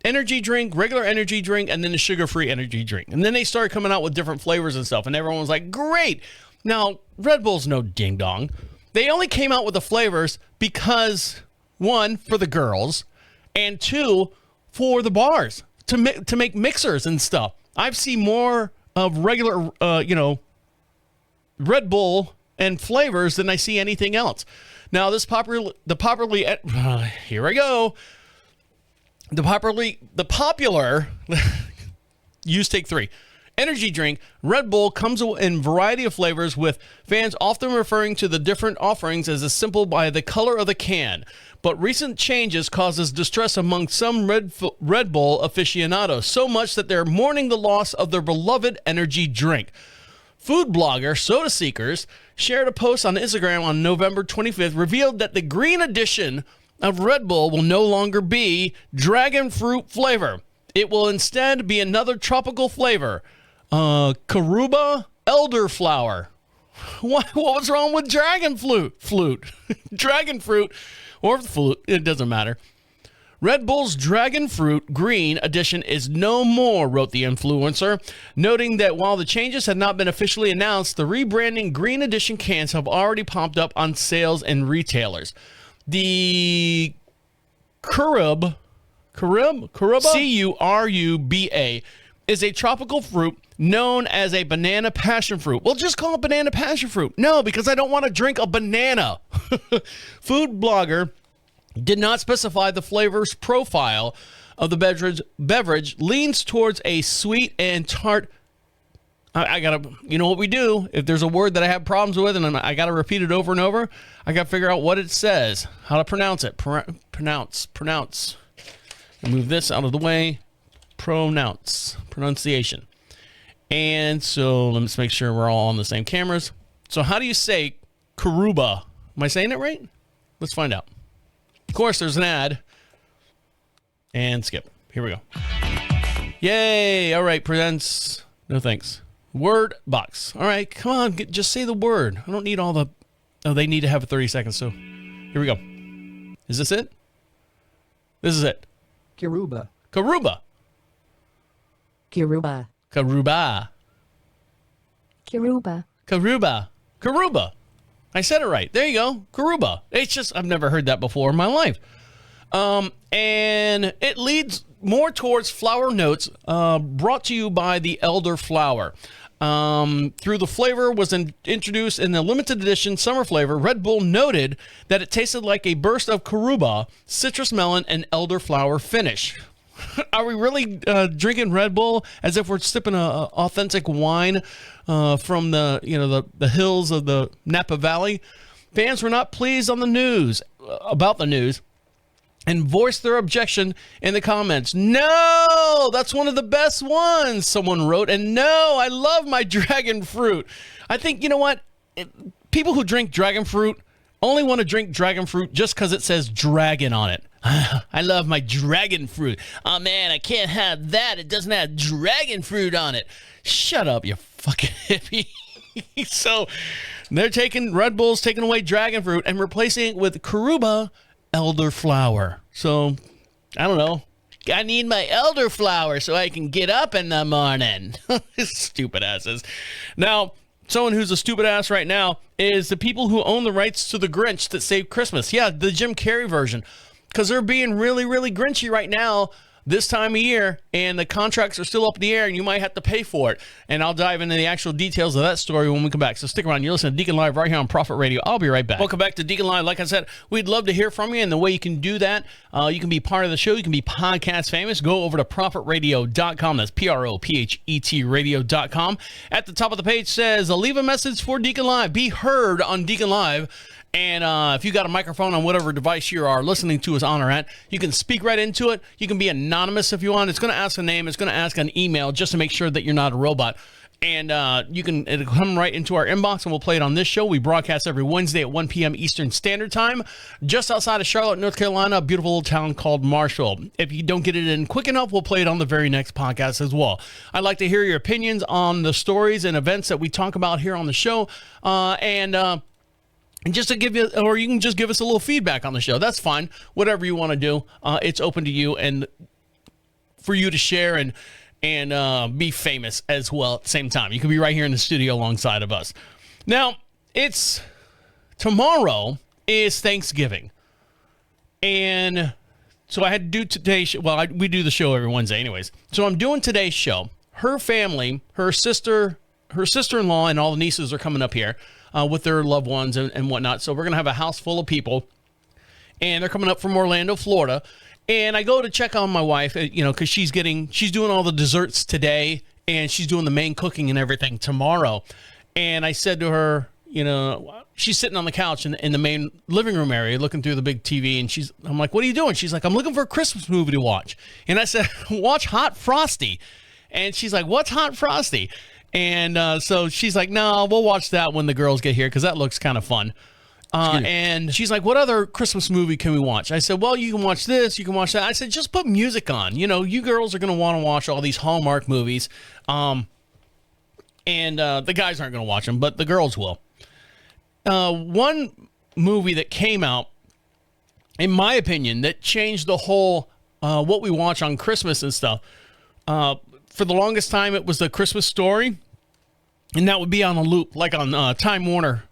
energy drink, regular energy drink, and then the sugar-free energy drink. And then they started coming out with different flavors and stuff, and everyone was like, great. Now, Red Bull's no ding-dong. They only came out with the flavors because, one, for the girls, and two, for the bars, to make mixers and stuff. I've seen more of regular, you know, Red Bull and flavors than I see anything else. Now, here I go. The popular, use take 3, energy drink, Red Bull comes in a variety of flavors, with fans often referring to the different offerings as a simple by the color of the can. But recent changes causes distress among some Red Bull aficionados, so much that they're mourning the loss of their beloved energy drink. Food blogger Soda Seekers shared a post on Instagram on November 25th, revealed that the green edition of Red Bull will no longer be dragon fruit flavor. It will instead be another tropical flavor, Karuba elderflower. What was wrong with dragon flute? Dragon fruit or flute, it doesn't matter. Red Bull's Dragon Fruit Green Edition is no more, wrote the influencer, noting that while the changes had not been officially announced, the rebranding Green Edition cans have already popped up on sales and retailers. The Karuba, C-U-R-U-B-A, is a tropical fruit known as a banana passion fruit. Well, just call it banana passion fruit. No, because I don't want to drink a banana. Food blogger did not specify the flavor's profile of the beverage leans towards a sweet and tart. I gotta, you know what we do? If there's a word that I have problems with and I gotta repeat it over and over, I gotta figure out what it says, how to pronounce it. Pronounce. Move this out of the way. Pronunciation. And so let's make sure we're all on the same cameras. So how do you say Karuba? Am I saying it right? Let's find out. Of course, there's an ad. And skip. Here we go. Yay! All right, presents. No thanks. Word box. All right, come on, just say the word. I don't need all the. Oh, they need to have 30 seconds. So here we go. Is this it? This is it. Karuba. Karuba. Karuba. Karuba. Karuba. Karuba. Karuba. I said it right. There you go. Karuba. It's just, I've never heard that before in my life. And it leads more towards flower notes, brought to you by the elder flower. Through the flavor was introduced in the limited edition summer flavor, Red Bull noted that it tasted like a burst of Karuba, citrus melon, and elderflower finish. Are we really drinking Red Bull as if we're sipping a authentic wine from the hills of the Napa Valley? Fans were not pleased on the news about the news and voiced their objection in the comments. No, that's one of the best ones, someone wrote. And no, I love my dragon fruit. I think, you know what? People who drink dragon fruit only want to drink dragon fruit just because it says dragon on it. I love my dragon fruit. Oh, man, I can't have that. It doesn't have dragon fruit on it. Shut up, you fucking hippie. So they're taking, Red Bull's taking away dragon fruit and replacing it with Karuba elderflower. So, I don't know. I need my elderflower so I can get up in the morning. Stupid asses. Now, someone who's a stupid ass right now is the people who own the rights to the Grinch that saved Christmas. Yeah, the Jim Carrey version. Because they're being really, really Grinchy right now this time of year, and the contracts are still up in the air, and you might have to pay for it. And I'll dive into the actual details of that story when we come back. So stick around. You're listening to Deacon Live right here on Prophet Radio. I'll be right back. Welcome back to Deacon Live. Like I said, we'd love to hear from you, and the way you can do that, you can be part of the show. You can be podcast famous. Go over to prophetradio.com. That's PROPHET radio.com. At the top of the page says, leave a message for Deacon Live. Be heard on Deacon Live. And if you got a microphone on whatever device you are listening to us on or at, you can speak right into it. You can be anonymous if you want. It's going to ask a name. It's going to ask an email just to make sure that you're not a robot. And it'll come right into our inbox, and we'll play it on this show. We broadcast every Wednesday at 1 p.m. Eastern Standard Time, just outside of Charlotte, North Carolina, a beautiful little town called Marshall. If you don't get it in quick enough, we'll play it on the very next podcast as well. I'd like to hear your opinions on the stories and events that we talk about here on the show. And just to give you, or you can just give us a little feedback on the show. That's fine. Whatever you want to do, it's open to you and for you to share and be famous as well at the same time. You can be right here in the studio alongside of us. Now, tomorrow is Thanksgiving. And so I had to do today's show. Well, we do the show every Wednesday anyways. So I'm doing today's show. Her family, her sister-in-law and all the nieces are coming up here. With their loved ones and whatnot. So we're going to have a house full of people. And they're coming up from Orlando, Florida. And I go to check on my wife, because she's doing all the desserts today. And she's doing the main cooking and everything tomorrow. And I said to her, she's sitting on the couch in the main living room area looking through the big TV. And I'm like, what are you doing? She's like, I'm looking for a Christmas movie to watch. And I said, watch Hot Frosty. And she's like, what's Hot Frosty? And so she's like, no, we'll watch that when the girls get here because that looks kind of fun. And she's like, what other Christmas movie can we watch? I said, well, you can watch this, you can watch that. I said, just put music on. You girls are going to want to watch all these Hallmark movies. And the guys aren't going to watch them, but the girls will. One movie that came out, in my opinion, that changed the whole what we watch on Christmas and stuff. For the longest time, it was The Christmas Story, and that would be on a loop, like on Time Warner,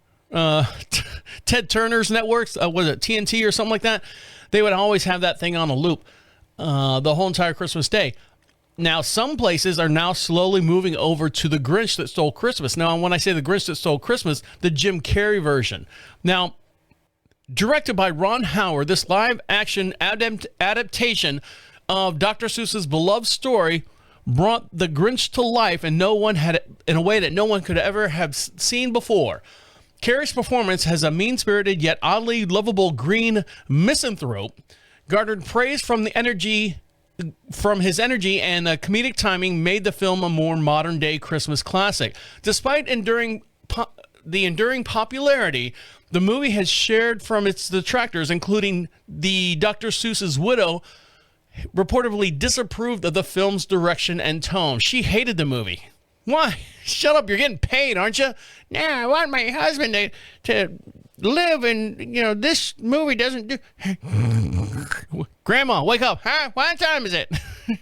Ted Turner's networks, was it TNT or something like that? They would always have that thing on a loop the whole entire Christmas day. Now, some places are now slowly moving over to The Grinch That Stole Christmas. Now, when I say The Grinch That Stole Christmas, the Jim Carrey version. Now, directed by Ron Howard, this live-action adaptation of Dr. Seuss's beloved story brought the Grinch to life in a way that no one could ever have seen before. Carrey's performance as a mean-spirited yet oddly lovable green misanthrope garnered praise from his energy, and the comedic timing made the film a more modern-day Christmas classic. Despite the enduring popularity, the movie has shared from its detractors, including the Dr. Seuss's widow, reportedly disapproved of the film's direction and tone. She hated the movie. Why? Shut up, you're getting paid, aren't you? Nah, I want my husband to live, and, this movie doesn't do... Grandma, wake up. Huh? What time is it?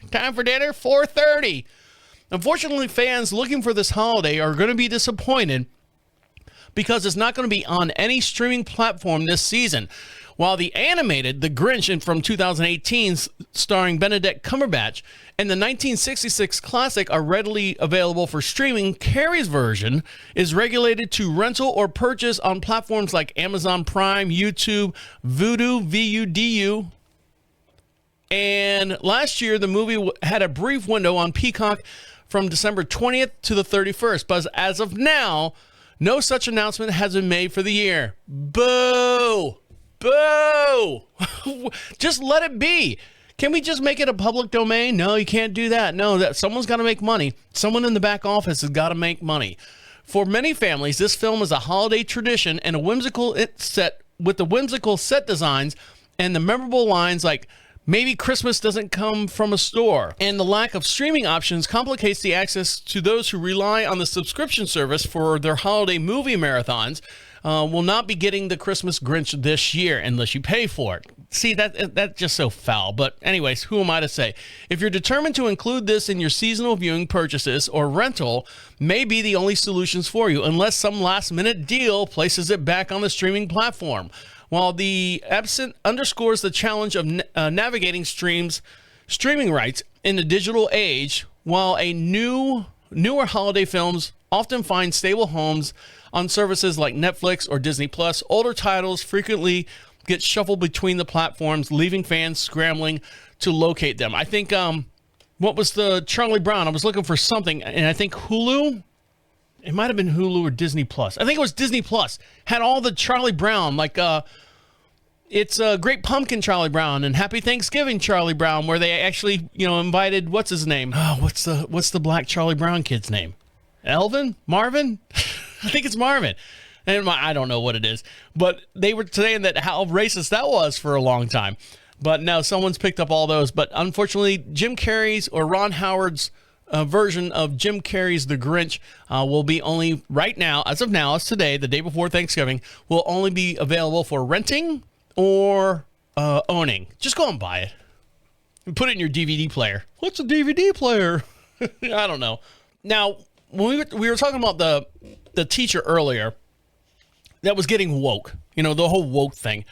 Time for dinner? 4:30. Unfortunately, fans looking for this holiday are going to be disappointed because it's not going to be on any streaming platform this season. While the animated The Grinch from 2018, starring Benedict Cumberbatch, and the 1966 classic are readily available for streaming, Carrey's version is regulated to rental or purchase on platforms like Amazon Prime, YouTube, Vudu, V-U-D-U. And last year, the movie had a brief window on Peacock from December 20th to the 31st. But as of now, no such announcement has been made for the year. Boo! Boo! Just let it be. Can we just make it a public domain? No, you can't do that. No, someone's got to make money. Someone in the back office has got to make money. For many families, this film is a holiday tradition and a whimsical set with the whimsical set designs and the memorable lines like, maybe Christmas doesn't come from a store. And the lack of streaming options complicates the access to those who rely on the subscription service for their holiday movie marathons. Will not be getting the Christmas Grinch this year unless you pay for it. See, that's just so foul. But anyways, who am I to say? If you're determined to include this in your seasonal viewing purchases or rental, may be the only solutions for you, unless some last-minute deal places it back on the streaming platform. While the absent underscores the challenge of navigating streaming rights in the digital age, while newer holiday films often find stable homes on services like Netflix or Disney Plus, older titles frequently get shuffled between the platforms, leaving fans scrambling to locate them. I think, what was the Charlie Brown? I was looking for something, and I think Hulu, it might have been Hulu or Disney Plus. I think it was Disney Plus, had all the Charlie Brown, like, it's Great Pumpkin Charlie Brown and Happy Thanksgiving Charlie Brown, where they actually, invited, what's his name? Oh, what's the black Charlie Brown kid's name? Elvin? Marvin? I think it's Marvin. And I don't know what it is. But they were saying that how racist that was for a long time. But now someone's picked up all those. But unfortunately, Jim Carrey's or Ron Howard's version of Jim Carrey's The Grinch will be only right now, as today, the day before Thanksgiving, will only be available for renting or owning. Just go and buy it. And put it in your DVD player. What's a DVD player? I don't know. Now, when we were talking about the teacher earlier that was getting woke, the whole woke thing.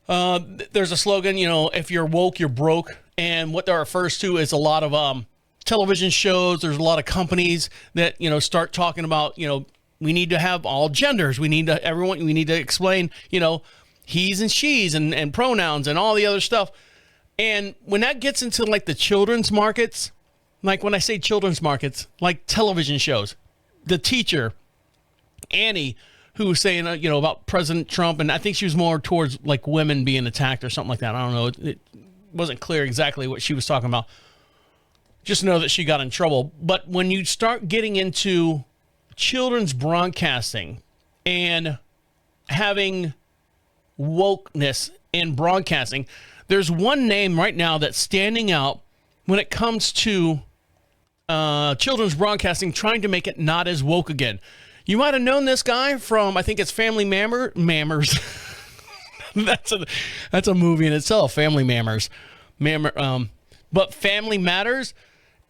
There's a slogan, if you're woke, you're broke. And what that refers to is a lot of television shows. There's a lot of companies that, start talking about, we need to have all genders. We need to explain, he's and she's and pronouns and all the other stuff. And when that gets into like the children's markets, like when I say children's markets, like television shows, the teacher, Annie, who was saying, about President Trump, and I think she was more towards like women being attacked or something like that. I don't know. It wasn't clear exactly what she was talking about. Just know that she got in trouble. But when you start getting into children's broadcasting and having wokeness in broadcasting, there's one name right now that's standing out when it comes to children's broadcasting, trying to make it not as woke again. You might have known this guy from, I think it's Family Mammers. That's a movie in itself, Family Mammers. But Family Matters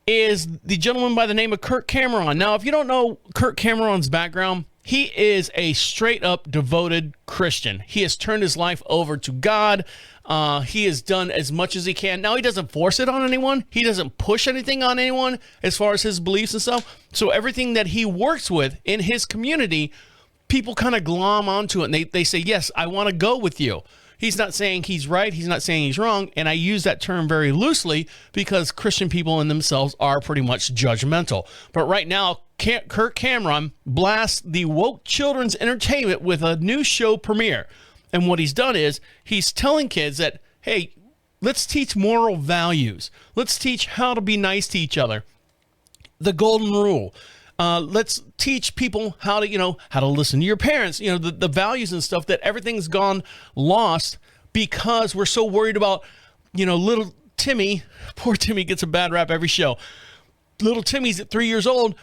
is the gentleman by the name of Kirk Cameron. Now, if you don't know Kirk Cameron's background, He is a straight up devoted Christian. He has turned his life over to God. He has done as much as he can. Now, he doesn't force it on anyone. He doesn't push anything on anyone as far as his beliefs and stuff. So everything that he works with in his community, people kind of glom onto it, and they say, yes, I want to go with you. He's not saying he's right. He's not saying he's wrong. And I use that term very loosely because Christian people in themselves are pretty much judgmental. But right now, Kirk Cameron blasts the woke children's entertainment with a new show premiere. And what he's done is he's telling kids that, hey, let's teach moral values. Let's teach how to be nice to each other. The golden rule. Let's teach people how to listen to your parents, the values and stuff, that everything's gone lost because we're so worried about, little Timmy. Poor Timmy gets a bad rap every show. Little Timmy's at 3 years old.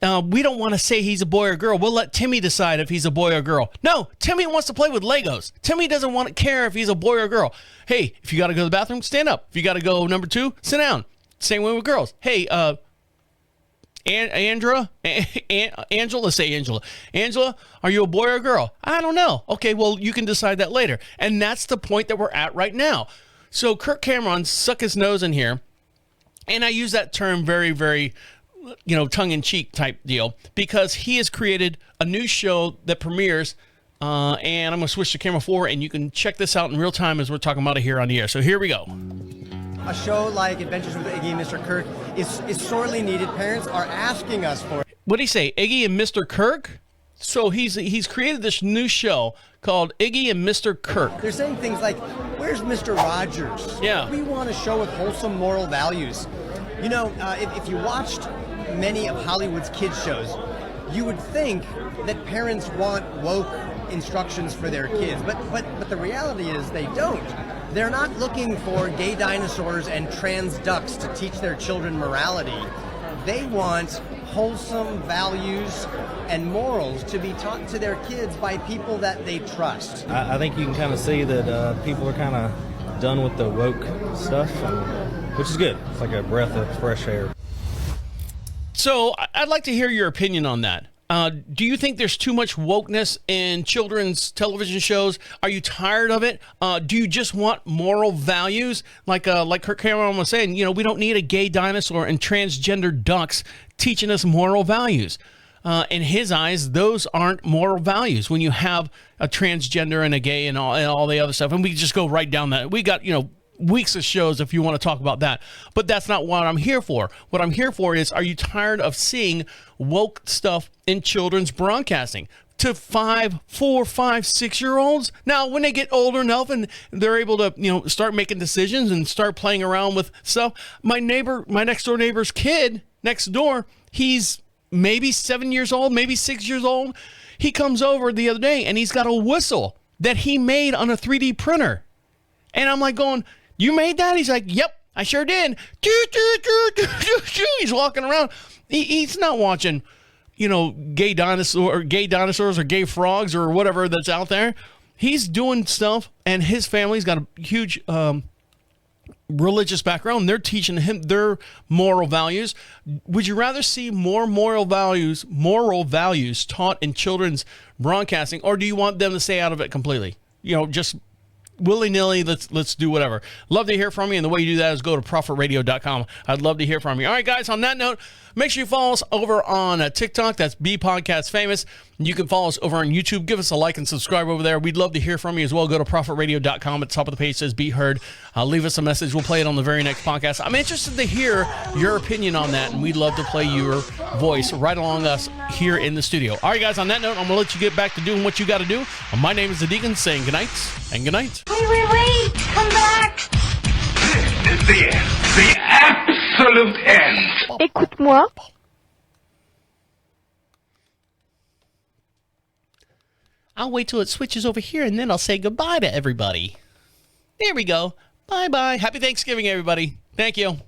We don't want to say he's a boy or girl. We'll let Timmy decide if he's a boy or girl. No, Timmy wants to play with Legos. Timmy doesn't want to care if he's a boy or girl. Hey, if you got to go to the bathroom, stand up. If you got to go number 2, sit down. Same way with girls. Hey, Angela, say Angela. Angela, are you a boy or a girl? I don't know. Okay, well, you can decide that later. And that's the point that we're at right now. So Kirk Cameron stuck his nose in here, and I use that term very, very, tongue-in-cheek type deal, because he has created a new show that premieres, and I'm going to switch to camera 4, and you can check this out in real time as we're talking about it here on the air. So here we go. A show like Adventures with Iggy and Mr. Kirk is sorely needed. Parents are asking us for it. What did he say? Iggy and Mr. Kirk? So he's created this new show called Iggy and Mr. Kirk. They're saying things like, where's Mr. Rogers? Yeah. We want a show with wholesome moral values. If you watched many of Hollywood's kids shows, you would think that parents want woke instructions for their kids, but the reality is they don't. They're not looking for gay dinosaurs and trans ducks to teach their children morality. They want wholesome values and morals to be taught to their kids by people that they trust. I think you can kind of see that people are kind of done with the woke stuff, which is good. It's like a breath of fresh air. So I'd like to hear your opinion on that. Do you think there's too much wokeness in children's television shows? Are you tired of it? Do you just want moral values? Like Kirk Cameron was saying, we don't need a gay dinosaur and transgender ducks teaching us moral values. In his eyes, those aren't moral values. When you have a transgender and a gay and all the other stuff, and we just go right down that. We got, weeks of shows if you want to talk about that. But that's not what I'm here for. What I'm here for is, are you tired of seeing woke stuff in children's broadcasting to 4, 5, 6-year-olds? Now, when they get older enough and they're able to, start making decisions and start playing around with stuff. My next door neighbor's kid next door, he's maybe 7 years old, maybe 6 years old. He comes over the other day and he's got a whistle that he made on a 3D printer. And I'm like going, you made that? He's like, yep, I sure did. He's walking around. He's not watching, gay dinosaurs or gay frogs or whatever that's out there. He's doing stuff, and his family's got a huge religious background. They're teaching him their moral values. Would you rather see more moral values taught in children's broadcasting, or do you want them to stay out of it completely? Just willy-nilly, let's do whatever. Love to hear from you, and the way you do that is go to prophetradio.com. I'd love to hear from you. All right, guys, on that note, make sure you follow us over on TikTok. That's B Podcast Famous. You can follow us over on YouTube. Give us a like and subscribe over there. We'd love to hear from you as well. Go to prophetradio.com. At the top of the page says Be Heard. Leave us a message. We'll play it on the very next podcast. I'm interested to hear your opinion on that, and we'd love to play your voice right along us here in the studio. All right, guys, on that note, I'm going to let you get back to doing what you got to do. My name is the Deacon, saying goodnight and goodnight. Wait, come back. This is the end. The absolute end. Écoute-moi. I'll wait till it switches over here, and then I'll say goodbye to everybody. There we go. Bye-bye. Happy Thanksgiving, everybody. Thank you.